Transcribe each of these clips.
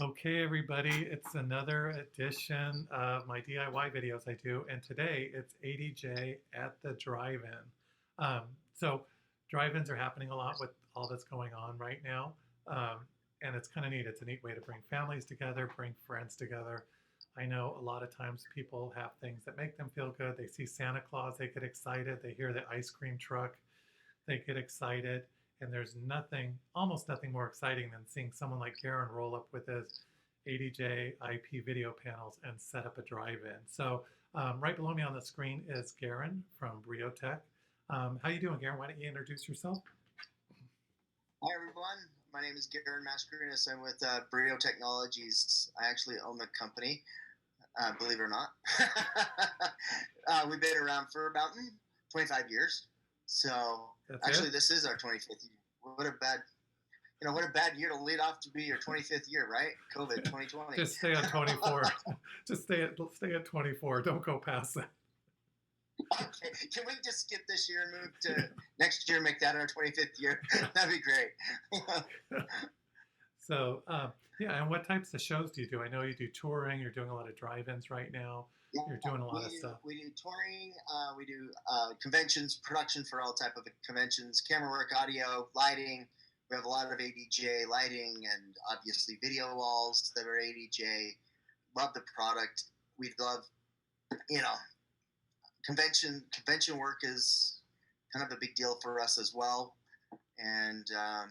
Okay, everybody, it's another edition of my DIY videos I do, and today it's ADJ at the drive-in. So drive-ins are happening a lot with all that's going on right now, um, and it's kind of neat. It's a neat way to bring families together, bring friends together. I know a lot of times people have things that make them feel good. They see Santa Claus, they get excited. They hear the ice cream truck, they get excited. And there's nothing, almost nothing more exciting than seeing someone like Garen roll up with his ADJ IP video panels and set up a drive-in. So right below me on the screen is Garen from Briotech. How you doing, Garen? Why don't you introduce yourself? Hi, everyone. My name is Garen Mascarenas. I'm with Brio Technologies. I actually own the company, believe it or not. We've been around for about 25 years. So That's actually, it? this is our 25th year. What a bad year to lead off to be your 25th year, right? COVID 2020. Just stay at 24. Just stay at 24. Don't go past that. Okay. Can we just skip this year and move to next year, make that our 25th year? That'd be great. So yeah, and what types of shows do you do? I know you do touring. You're doing a lot of drive-ins right now. Yeah, You're doing a lot of stuff. we do touring, we do conventions, production for all type of conventions, camera work, audio, lighting. We have a lot of ADJ lighting and obviously video walls that are ADJ. Love the product. We love, you know, convention work is kind of a big deal for us as well. And yeah,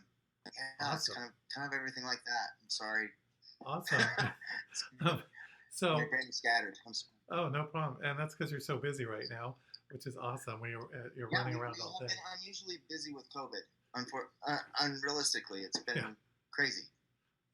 it's Awesome. kind of everything like that. I'm sorry. Awesome. So, My brain is scattered. I'm sorry. oh, no problem. And that's because you're so busy right now, which is awesome. When you're Yeah, running we around all have day. been unusually busy with COVID. Unrealistically, it's been Yeah, crazy.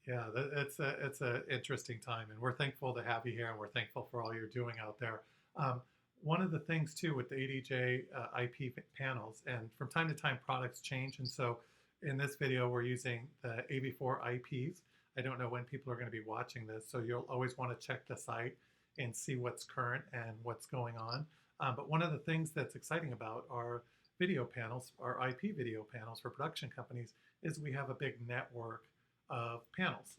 yeah. It's a interesting time, and we're thankful to have you here, and we're thankful for all you're doing out there. Um, One of the things too with the ADJ IP panels, and from time to time products change, and so in this video we're using the AV4 IPs. I don't know when people are going to be watching this, so you'll always want to check the site and see what's current and what's going on. But one of the things that's exciting about our video panels, our IP video panels for production companies, is we have a big network of panels.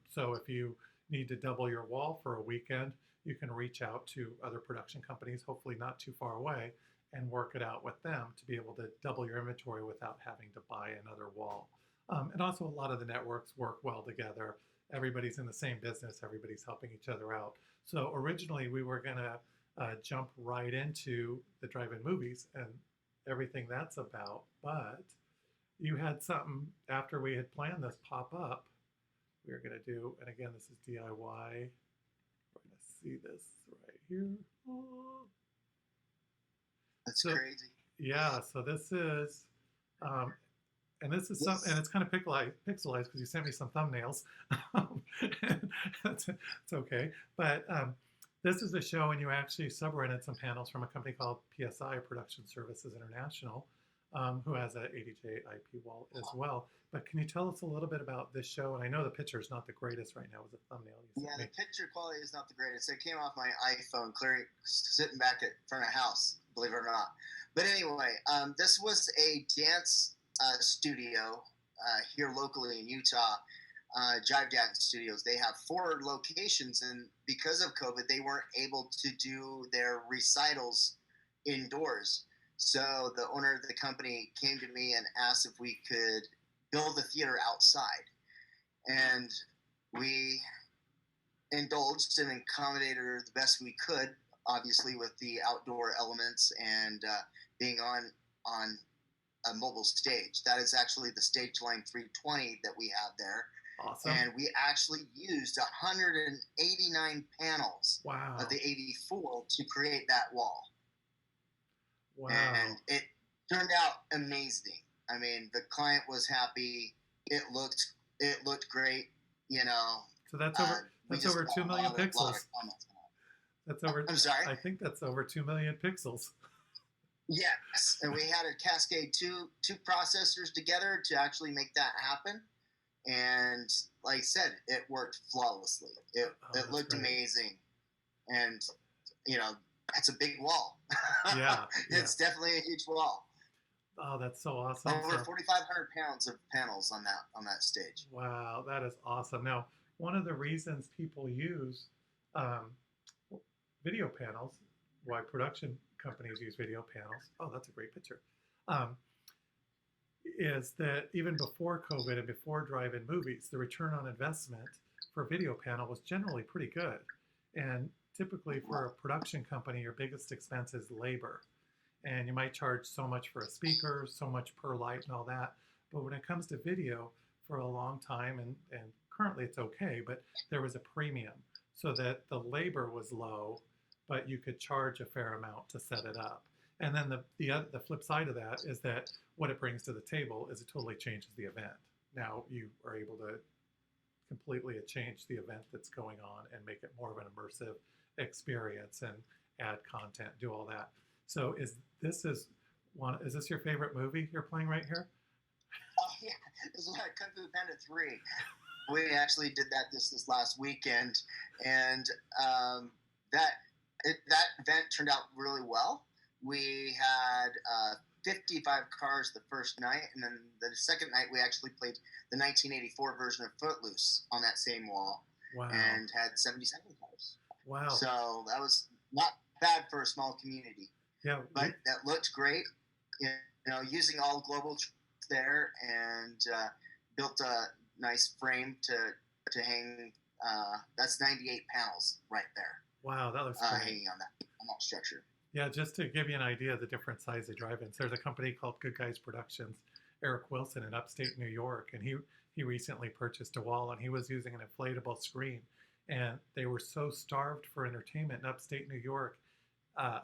So if you need to double your wall for a weekend, you can reach out to other production companies, hopefully not too far away, and work it out with them to be able to double your inventory without having to buy another wall. And also, a lot of the networks work well together. Everybody's in the same business, everybody's helping each other out. So originally, we were going to jump right into the drive-in movies and everything that's about, but you had something after we had planned this pop up. We were going to do, and again, this is DIY. We're going to see this right here. Oh. That's So crazy. yeah, so this is, and this is some, and it's kind of pixelized because you sent me some thumbnails. It's okay, but this is a show, and you actually subrented some panels from a company called PSI Production Services International, who has an ADJ IP wall as well. But can you tell us a little bit about this show? And I know the picture is not the greatest right now with the thumbnail you Yeah, sent the me. picture quality is not the greatest. It came off my iPhone, clearing, sitting back at front of house, believe it or not. But anyway, this was a dance studio here locally in Utah, Jive Dance Studios. They have 4 locations, and because of COVID, they weren't able to do their recitals indoors. So the owner of the company came to me and asked if we could build a theater outside. And we indulged and accommodated her the best we could, obviously with the outdoor elements and being on a mobile stage. That is actually the Stage Line 320 that we have there. Awesome. And we actually used 189 panels Wow. of the AV4 to create that wall. Wow. And it turned out amazing. I mean, the client was happy. It looked great. So that's over 2 million pixels. That's over. I'm sorry. I think that's over 2 million pixels. Yes, and we had to cascade two processors together to actually make that happen. And like I said, it worked flawlessly. It looked great. amazing, and that's a big wall. Yeah, It's definitely a huge wall. Oh, that's so awesome. Over 4,500 pounds of panels on that stage. Wow, that is awesome. Now, one of the reasons people use um, video panels, why production companies use video panels. Oh, that's a great picture. Um, is that even before COVID and before drive-in movies, the return on investment for a video panel was generally pretty good. And typically for a production company, your biggest expense is labor. And you might charge so much for a speaker, so much per light and all that. But when it comes to video, for a long time, and currently it's okay, but there was a premium so that the labor was low, but you could charge a fair amount to set it up. And then the flip side of that is that what it brings to the table is it totally changes the event. Now you are able to completely change the event that's going on and make it more of an immersive experience and add content, do all that. So is this your favorite movie you're playing right here? Oh yeah, this is like Kung Fu Panda 3. We actually did that this last weekend, and that event turned out really well. We had 55 cars the first night, and then the second night we actually played the 1984 version of Footloose on that same wall. Wow. And had 77 cars. Wow. So that was not bad for a small community. Yeah. But that looked great. You know, using all global there, and built a nice frame to hang. That's 98 panels right there. Wow, that looks great. Hanging on that structure. Yeah, just to give you an idea of the different size of drive-ins, there's a company called Good Guys Productions, Eric Wilson in upstate New York, and he recently purchased a wall, and he was using an inflatable screen, and they were so starved for entertainment in upstate New York. I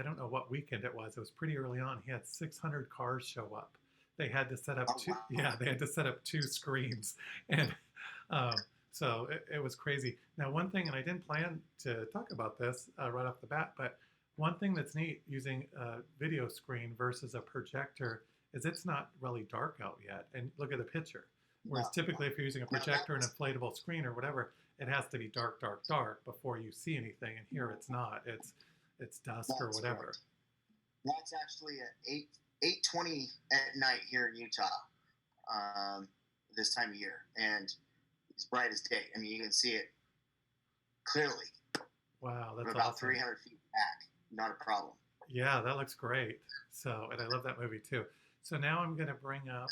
don't know what weekend it was. It was pretty early on. He had 600 cars show up. They had to set up they had to set up 2 screens, and so it was crazy. Now, one thing, and I didn't plan to talk about this right off the bat, but one thing that's neat using a video screen versus a projector is it's not really dark out yet. And look at the picture. Whereas typically if you're using a projector and an inflatable screen or whatever, it has to be dark, dark, dark before you see anything. And here it's not. It's dusk or whatever. Right. That's actually at 8:20 at night here in Utah this time of year. And it's bright as day. I mean, you can see it clearly. Wow, that's about awesome. 300 feet back. Not a problem. Yeah, that looks great. So, and I love that movie too. So now I'm going to bring up,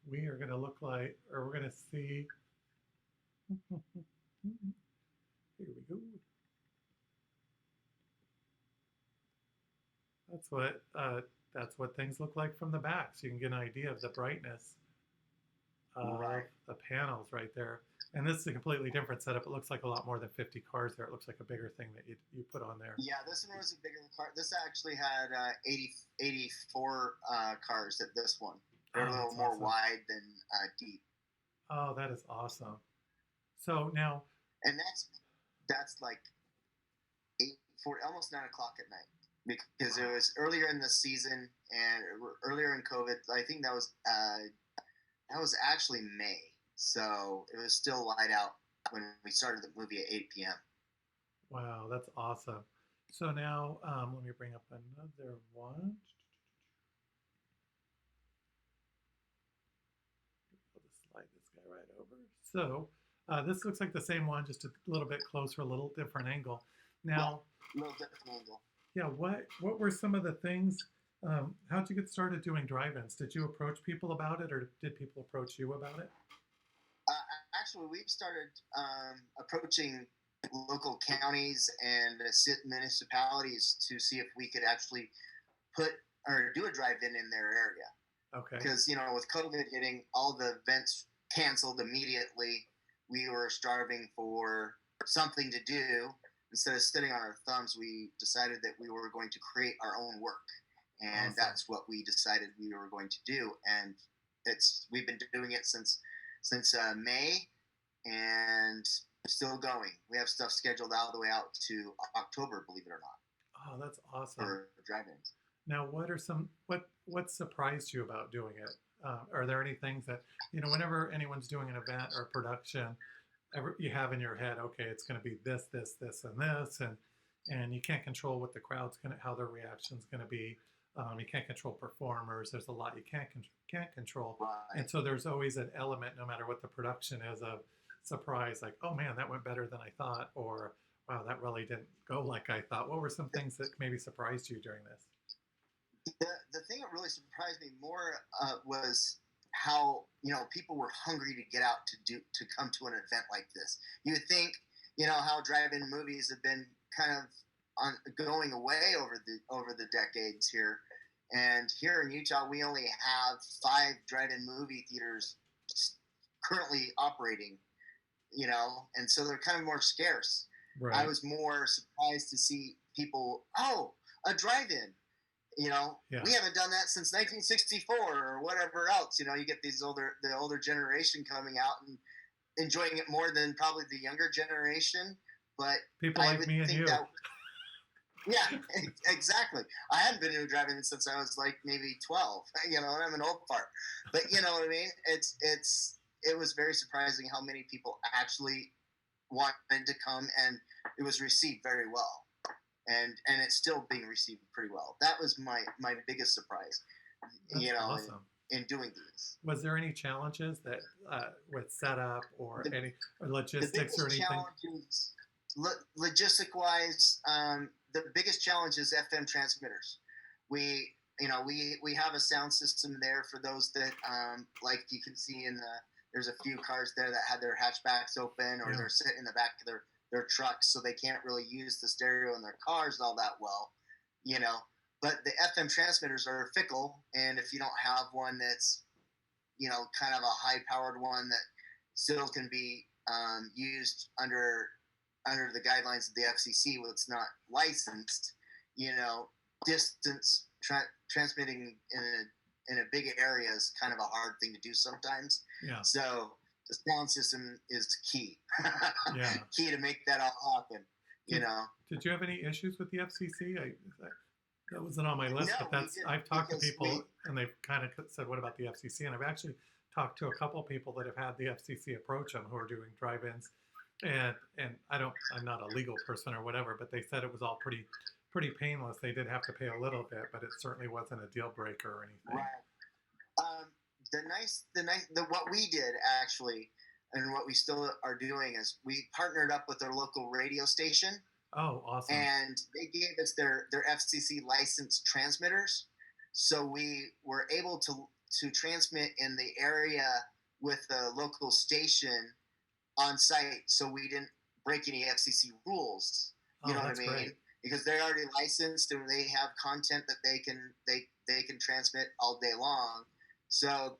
we are going to look like, or we're going to see, here we go. That's what things look like from the back. So you can get an idea of the brightness of the panels right there. And this is a completely different setup. It looks like a lot more than 50 cars there. It looks like a bigger thing that you put on there. Yeah, this one was a bigger car. This actually had 84 cars at this one. They're a little more wide than deep. Oh, that is awesome. So now... And that's like 8:40, almost 9 o'clock at night. Because it was earlier in the season and earlier in COVID. I think that was actually May. So it was still light out when we started the movie at 8 p.m. Wow, that's awesome. So now let me bring up another one. I'll just slide this guy right over. So this looks like the same one, just a little bit closer, a little different angle. Now, a little different angle. Yeah, what were some of the things? How'd you get started doing drive-ins? Did you approach people about it, or did people approach you about it? Actually, we started approaching local counties and municipalities to see if we could actually do a drive-in in their area. Okay. Because, with COVID hitting, all the events canceled immediately. We were starving for something to do. Instead of sitting on our thumbs, we decided that we were going to create our own work. And awesome. That's what we decided we were going to do. And we've been doing it since May, and still going. We have stuff scheduled all the way out to October, believe it or not. Oh, that's awesome. For drive-ins. Now, what surprised you about doing it? Are there any things that, whenever anyone's doing an event or production, you have in your head, okay, it's going to be this, this, this, and this, and you can't control what the crowd's how their reaction's going to be. You can't control performers. There's a lot you can't control. Right. And so there's always an element, no matter what the production is, of surprised, like, oh man, that went better than I thought, or wow, that really didn't go like I thought? What were some things that maybe surprised you during this? The thing that really surprised me more was how people were hungry to get out to come to an event like this. You would think how drive-in movies have been kind of going away over the decades here, and here in Utah we only have 5 drive-in movie theaters currently operating. And so they're kind of more scarce. I Right. was more surprised to see people, oh, a drive-in. Yeah. We haven't done that since 1964 or whatever else. You get the older generation coming out and enjoying it more than probably the younger generation. But People I like would me and think you. that, yeah, exactly. I haven't been to a drive-in since I was like maybe 12. And I'm an old fart. But you know what I mean? It was very surprising how many people actually wanted to come, and it was received very well, and it's still being received pretty well. That was my biggest surprise, That's in, awesome. in doing these. Was there any challenges that with setup or The, any or the logistics or biggest anything? challenge is logistic wise. The biggest challenge is FM transmitters. We have a sound system there for those that like you can see there's a few cars there that had their hatchbacks open, or Yeah. they're sitting in the back of their trucks, so they can't really use the stereo in their cars all that well, you know. But the FM transmitters are fickle, and if you don't have one that's kind of a high-powered one that still can be used under the guidelines of the FCC, well, it's not licensed. Distance transmitting in a big area is kind of a hard thing to do sometimes. Yeah. So the sound system is key. Yeah. Key to make that all happen. Did you have any issues with the FCC? That wasn't on my list, No, but we didn't, I've talked to because people and they've kind of said, "What about the FCC?" And I've actually talked to a couple of people that have had the FCC approach them who are doing drive-ins, and I'm not a legal person or whatever, but they said it was all pretty painless. They did have to pay a little bit, but it certainly wasn't a deal breaker or anything. Right. What we did actually, and what we still are doing, is we partnered up with our local radio station, Oh, awesome. and they gave us their FCC licensed transmitters, so we were able to transmit in the area with the local station on site, so we didn't break any FCC rules. You Oh, know what I that's mean? great. Because they're already licensed and they have content that they can transmit all day long. So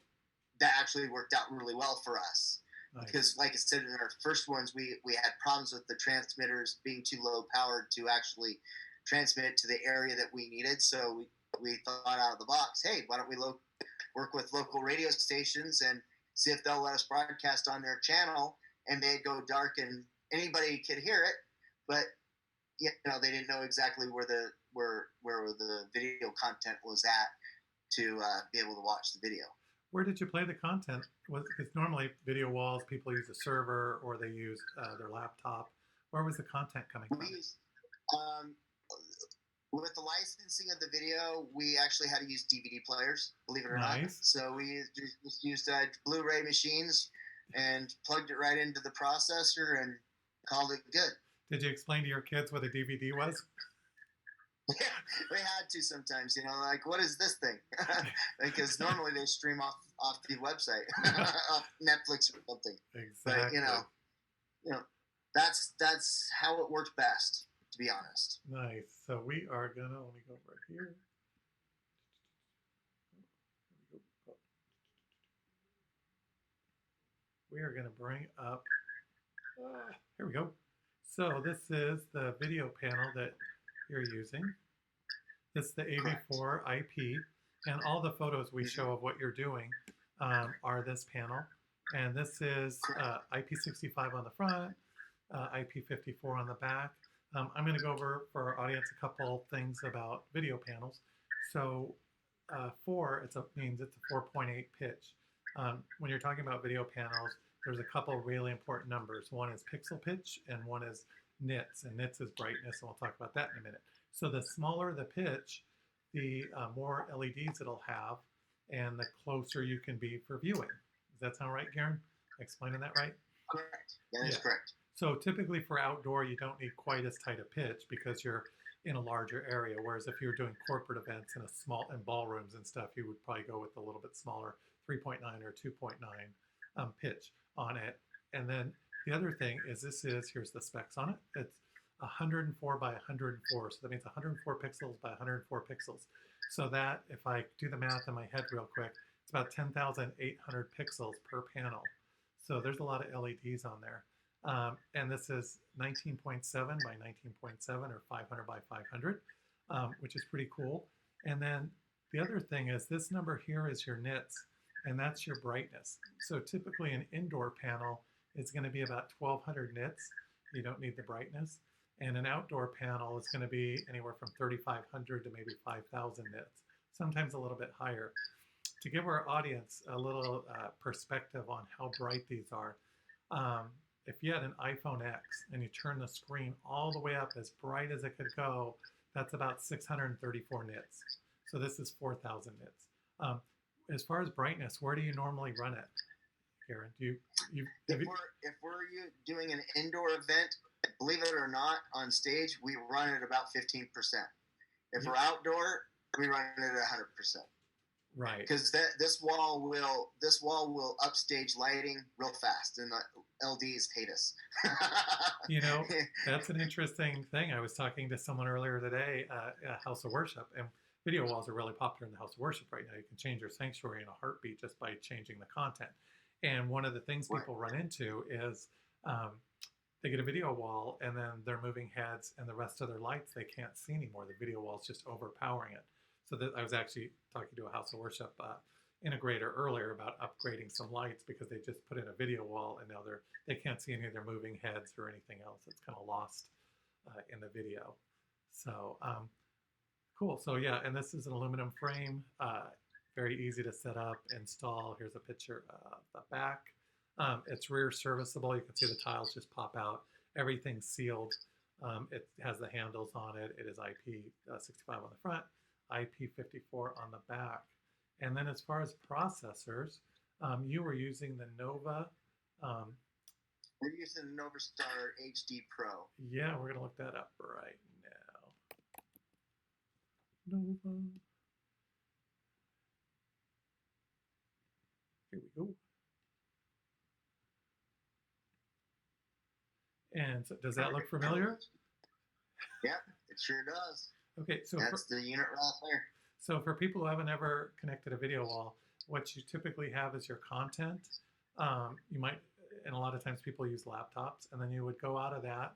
that actually worked out really well for us. Nice. Because, like I said, in our first ones, we had problems with the transmitters being too low powered to actually transmit it to the area that we needed. So we thought out of the box, hey, why don't we work with local radio stations and see if they'll let us broadcast on their channel, and they'd go dark and anybody could hear it, but they didn't know exactly where the video content was at to be able to watch the video. Where did you play the content? Because normally video walls, people use a server or they use their laptop. Where was the content coming from? With the licensing of the video, we actually had to use DVD players, believe it or not. Nice. So we just used Blu-ray machines and plugged it right into the processor and called it good. Did you explain to your kids what a DVD was? Yeah, we had to sometimes, like, what is this thing? Because normally they stream off the website, off Netflix or something. Exactly. But that's how it worked best, to be honest. Nice. So we are gonna, let me go right here. We are gonna bring up, here we go. So this is the video panel that you're using. This is the AV4 IP, and all the photos we show of what you're doing are this panel. And this is IP65 on the front, IP54 on the back. I'm going to go over for our audience a couple things about video panels. So 4, means it's a 4.8 pitch. When you're talking about video panels, there's a couple really important numbers. One is pixel pitch and one is nits, and nits is brightness, and we'll talk about that in a minute. So the smaller the pitch, the more LEDs it'll have, and the closer you can be for viewing. Does that sound right, Garen? Explaining that right? Correct. that is Yeah. correct. So typically for outdoor, you don't need quite as tight a pitch because you're in a larger area. Whereas if you're doing corporate events in ballrooms and stuff, you would probably go with a little bit smaller 3.9 or 2.9 pitch on it. And then the other thing is here's the specs on it. It's 104 by 104. So that means 104 pixels by 104 pixels. So that, if I do the math in my head real quick, it's about 10,800 pixels per panel. So there's a lot of LEDs on there. And this is 19.7 by 19.7 or 500 by 500, which is pretty cool. And then the other thing is this number here is your nits, and that's your brightness. So typically an indoor panel is going to be about 1,200 nits. You don't need the brightness. And an outdoor panel is going to be anywhere from 3,500 to maybe 5,000 nits, sometimes a little bit higher. To give our audience a little perspective on how bright these are, if you had an iPhone X and you turn the screen all the way up as bright as it could go, that's about 634 nits. So this is 4,000 nits. As far as brightness, where do you normally run it, Karen? If we're doing an indoor event, believe it or not, on stage we run it about 15%. If we're outdoor, we run it at 100%. Right. Because this wall will upstage lighting real fast, and the LDs hate us. That's an interesting thing. I was talking to someone earlier today at House of Worship, and video walls are really popular in the House of Worship right now. You can change your sanctuary in a heartbeat just by changing the content. And one of the things people run into is they get a video wall, and then they're moving heads, and the rest of their lights they can't see anymore. The video wall is just overpowering it. So I was actually talking to a House of Worship integrator earlier about upgrading some lights because they just put in a video wall and now they can't see any of their moving heads or anything else. It's kind of lost in the video. So cool. So yeah, and this is an aluminum frame, very easy to set up, install. Here's a picture of the back. It's rear serviceable. You can see the tiles just pop out. Everything's sealed. It has the handles on it. It is IP65 on the front, IP54 on the back. And then as far as processors, you were using the Nova. We're using the NovaStar HD Pro. Yeah, we're going to look that up right now. Nova. Here we go. And so does that look familiar? Yeah, it sure does. Okay, so that's the unit right there. So for people who haven't ever connected a video wall, what you typically have is your content. You might, and a lot of times people use laptops, and then you would go out of that.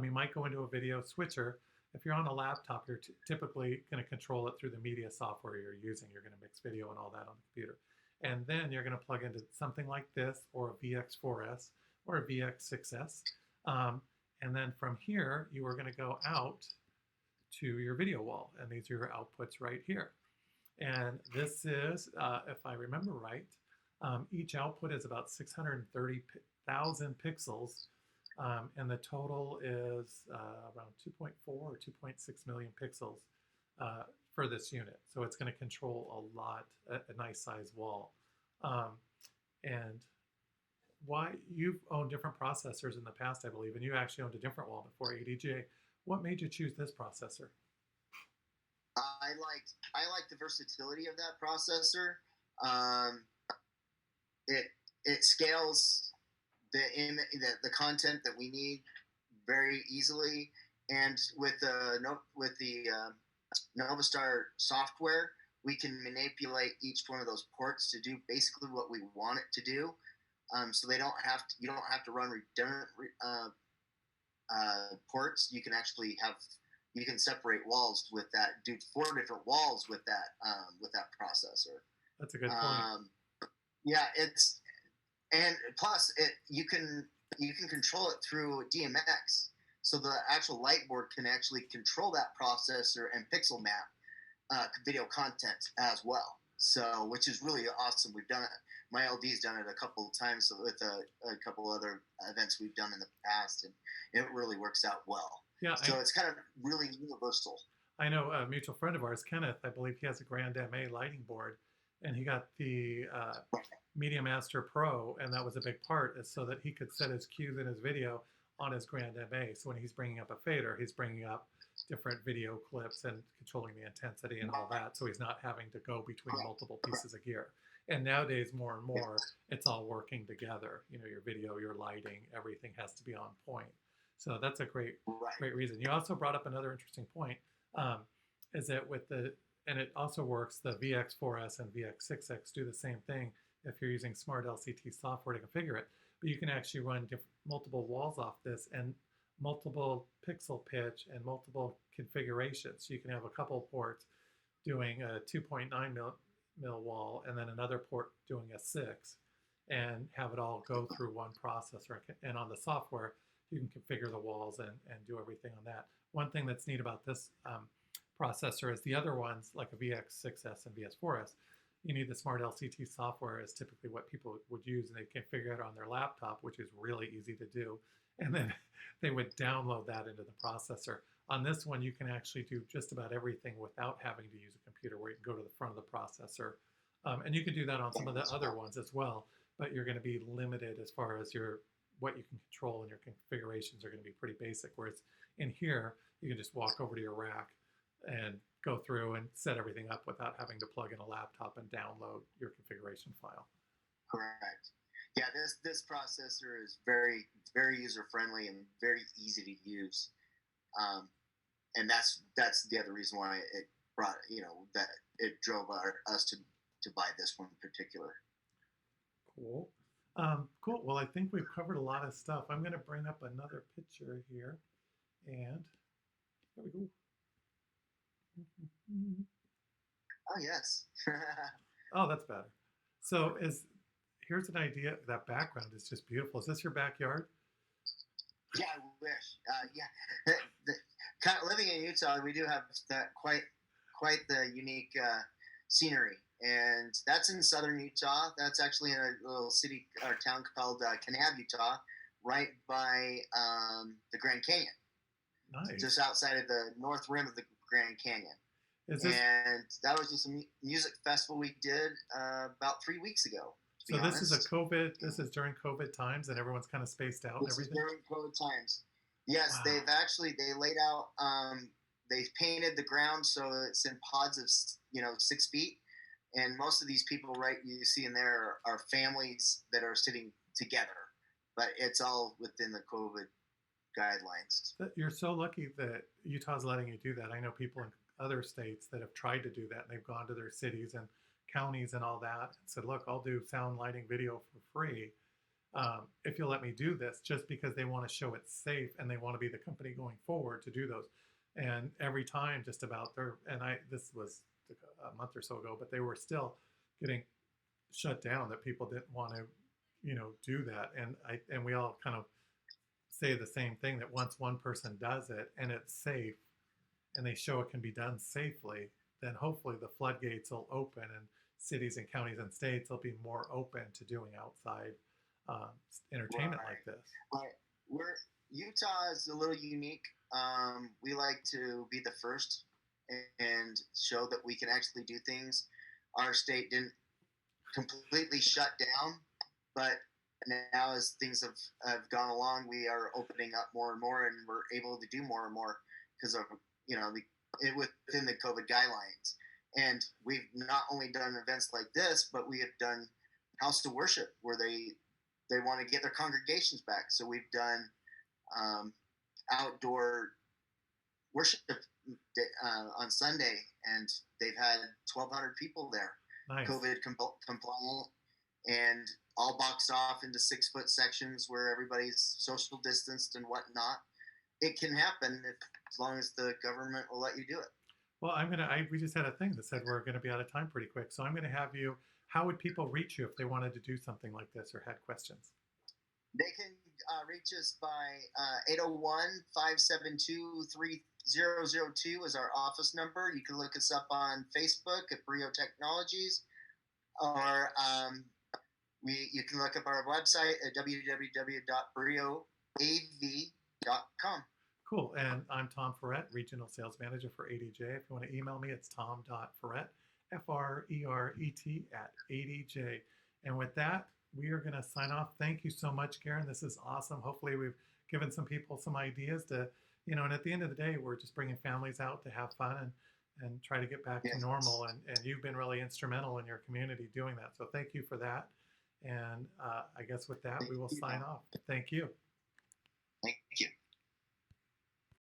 You might go into a video switcher. If you're on a laptop, you're typically going to control it through the media software you're using. You're going to mix video and all that on the computer. And then you're going to plug into something like this, or a VX4S, or a VX6S. And then from here, you are going to go out to your video wall, and these are your outputs right here. And this is, if I remember right, each output is about 630,000 pixels, and the total is around 2.4 or 2.6 million pixels for this unit. So it's going to control a nice size wall. And why you've owned different processors in the past, I believe, and you actually owned a different wall before ADJ. What made you choose this processor? I liked the versatility of that processor. It scales the content that we need very easily, and with the NovaStar software, we can manipulate each one of those ports to do basically what we want it to do. So you don't have to run redundant ports. You can actually you can separate walls with that. Do 4 different walls with that processor. That's a good point. Yeah, and plus you can control it through DMX. So the actual light board can actually control that processor and pixel map video content as well. So, which is really awesome. We've done it. My LD's done it a couple of times with a couple other events we've done in the past, and it really works out well. Yeah. So it's kind of really universal. I know a mutual friend of ours, Kenneth, I believe he has a Grand MA lighting board, and he got the Media Master Pro, and that was a big part, is so that he could set his cues in his video on his Grand MA. So when he's bringing up a fader, he's bringing up different video clips and controlling the intensity and all that. So he's not having to go between multiple pieces of gear. And nowadays, more and more, it's all working together. You know, your video, your lighting, everything has to be on point. So that's a great reason. You also brought up another interesting point, is that with the, and it also works, the VX4S and VX6X do the same thing if you're using smart LCT software to configure it. But you can actually run multiple walls off this and multiple pixel pitch and multiple configurations. So you can have a couple ports doing a 2.9 mil wall and then another port doing a 6 and have it all go through one processor. And on the software, you can configure the walls and do everything on that. One thing that's neat about this processor is the other ones, like a VX6S and VS4S, you need the smart LCT software is typically what people would use, and they can figure it on their laptop, which is really easy to do. And then they would download that into the processor. On this one, you can actually do just about everything without having to use a computer, where you can go to the front of the processor. And you can do that on some of the other ones as well, but you're going to be limited as far as what you can control, and your configurations are going to be pretty basic. Whereas in here, you can just walk over to your rack and go through and set everything up without having to plug in a laptop and download your configuration file. Correct. Yeah, this processor is very, very user friendly and very easy to use, and that's the other reason why it brought, that it drove us to buy this one in particular. Cool. Cool. Well, I think we've covered a lot of stuff. I'm going to bring up another picture here, and there we go. Oh, yes. Oh, that's better. So here's an idea. That background is just beautiful. Is this your backyard? Yeah, I wish. Yeah. Kind of living in Utah, we do have that quite the unique scenery. And that's in southern Utah. That's actually in a little city or town called Kanab, Utah, right by the Grand Canyon. Nice. Just outside of the north rim of the Grand Canyon. And that was just a music festival we did about 3 weeks ago. So this is during COVID times, and everyone's kind of spaced out and everything? This is during COVID times. Yes, wow. They laid out, they painted the ground so it's in pods of 6 feet. And most of these people, right, you see in there are families that are sitting together. But it's all within the COVID guidelines. You're so lucky that Utah's letting you do that. I know people in other states that have tried to do that, and they've gone to their cities and counties and all that and said, look, I'll do sound, lighting, video for free if you'll let me do this, just because they want to show it's safe and they want to be the company going forward to do those. And every time just about this was a month or so ago, but they were still getting shut down, that people didn't want to, do that. And we all kind of say the same thing, that once one person does it and it's safe and they show it can be done safely, then hopefully the floodgates will open and cities and counties and states will be more open to doing outside entertainment like this. Utah is a little unique. We like to be the first and show that we can actually do things. Our state didn't completely shut down, but now as things have gone along, we are opening up more and more, and we're able to do more and more because of within the COVID guidelines. And we've not only done events like this, but we have done house to worship where they want to get their congregations back. So we've done outdoor worship on Sunday, and they've had 1,200 people there. Nice. COVID compliant, and all boxed off into 6-foot sections where everybody's social distanced and whatnot. It can happen as long as the government will let you do it. Well, we just had a thing that said we're going to be out of time pretty quick. So I'm going to have you, how would people reach you if they wanted to do something like this or had questions? They can reach us by 801-572-3002 is our office number. You can look us up on Facebook at Brio Technologies, or you can look up our website at www.brioav.com. Cool. And I'm Tom Freret, Regional Sales Manager for ADJ. If you want to email me, it's tom.freret, Freret, @ADJ. And with that, we are going to sign off. Thank you so much, Karen. This is awesome. Hopefully, we've given some people some ideas to, and at the end of the day, we're just bringing families out to have fun and try to get back to Yes. normal. And you've been really instrumental in your community doing that. So thank you for that. And I guess with that, we will sign off. Thank you. Thank you.